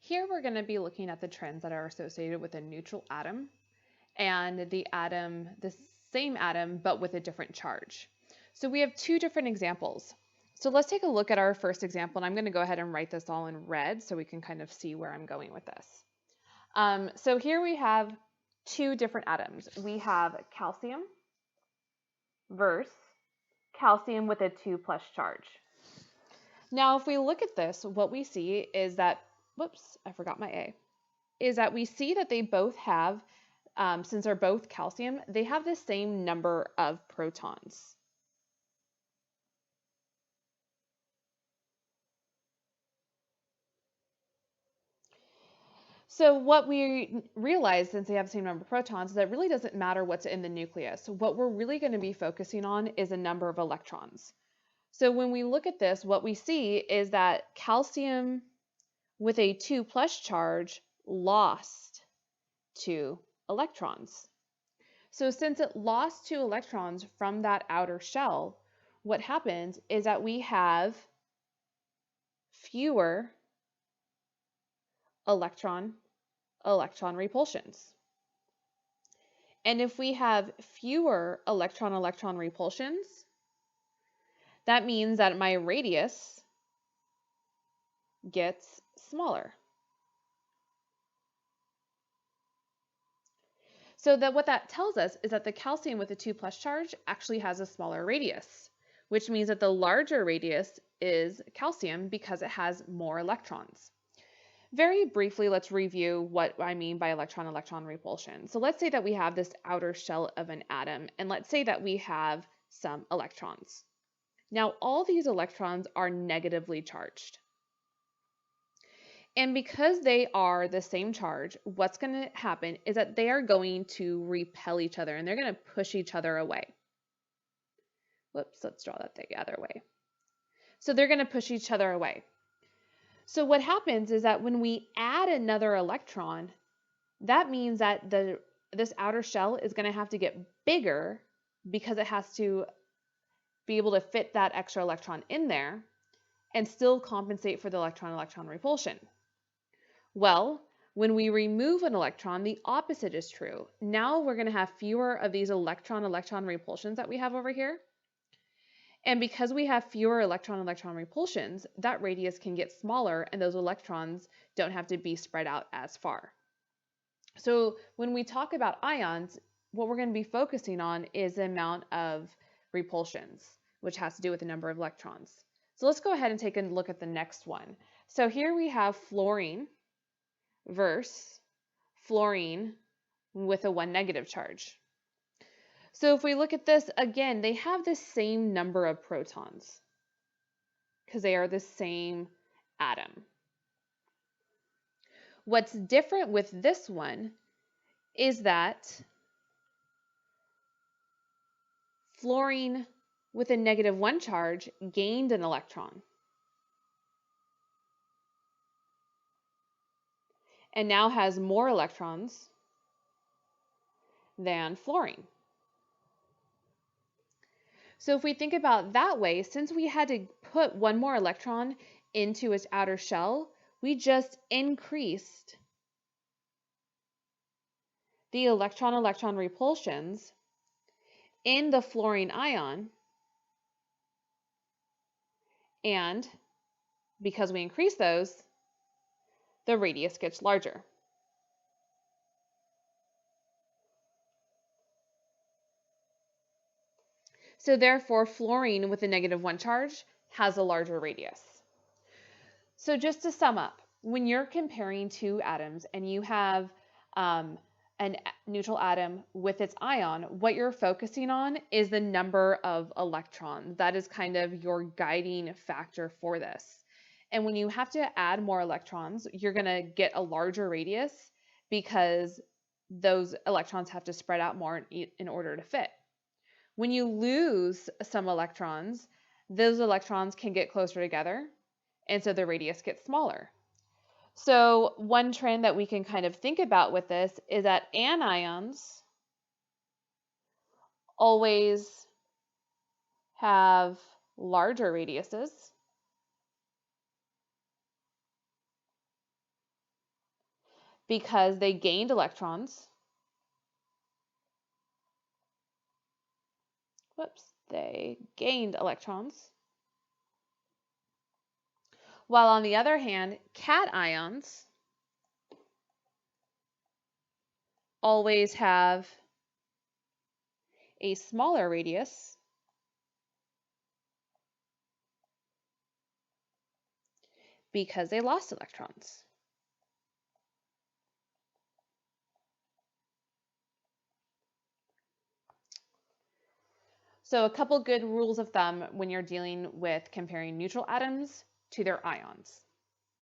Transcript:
Here we're going to be looking at the trends that are associated with a neutral atom and the same atom, but with a different charge. So we have two different examples. So let's take a look at our first example, and I'm going to go ahead and write this all in red so we can kind of see where I'm going with this. So here we have two different atoms. We have calcium versus calcium with a 2+ charge. Now, if we look at this, what we see is that, whoops, I forgot my A, is that we see that they both have, since they're both calcium, they have the same number of protons. So what we realize, since they have the same number of protons, is that it really doesn't matter what's in the nucleus. What we're really going to be focusing on is a number of electrons. So when we look at this, what we see is that calcium with a 2+ charge lost 2 electrons. So since it lost 2 electrons from that outer shell, what happens is that we have fewer electron repulsions. And if we have fewer electron repulsions, that means that my radius gets smaller. So that what that tells us is that the calcium with a 2+ charge actually has a smaller radius, which means that the larger radius is calcium because it has more electrons. Very briefly, let's review what I mean by electron repulsion. So let's say that we have this outer shell of an atom, and let's say that we have some electrons. Now, all these electrons are negatively charged. And because they are the same charge, what's going to happen is that they are going to repel each other, and they're going to push each other away. Whoops, let's draw that the other way. So they're going to push each other away. So what happens is that when we add another electron, that means that this outer shell is going to have to get bigger because it has to be able to fit that extra electron in there and still compensate for the electron repulsion. Well, when we remove an electron, the opposite is true. Now we're going to have fewer of these electron repulsions that we have over here. And because we have fewer electron repulsions, that radius can get smaller and those electrons don't have to be spread out as far. So when we talk about ions, what we're going to be focusing on is the amount of repulsions, which has to do with the number of electrons. So let's go ahead and take a look at the next one. So here we have fluorine versus fluorine with a 1- charge. So if we look at this, again, they have the same number of protons because they are the same atom. What's different with this one is that fluorine with a -1 charge gained an electron and now has more electrons than fluorine. So if we think about that way, since we had to put one more electron into its outer shell, we just increased the electron repulsions in the fluorine ion, and because we increase those, the radius gets larger. So therefore, fluorine with a -1 charge has a larger radius. So just to sum up, when you're comparing two atoms and you have a neutral atom with its ion, what you're focusing on is the number of electrons. That is kind of your guiding factor for this. And when you have to add more electrons, you're going to get a larger radius because those electrons have to spread out more in order to fit. When you lose some electrons, those electrons can get closer together, and so the radius gets smaller. So one trend that we can kind of think about with this is that anions always have larger radiuses, because they gained electrons. They gained electrons. While on the other hand, cations always have a smaller radius because they lost electrons. So a couple good rules of thumb when you're dealing with comparing neutral atoms to their ions.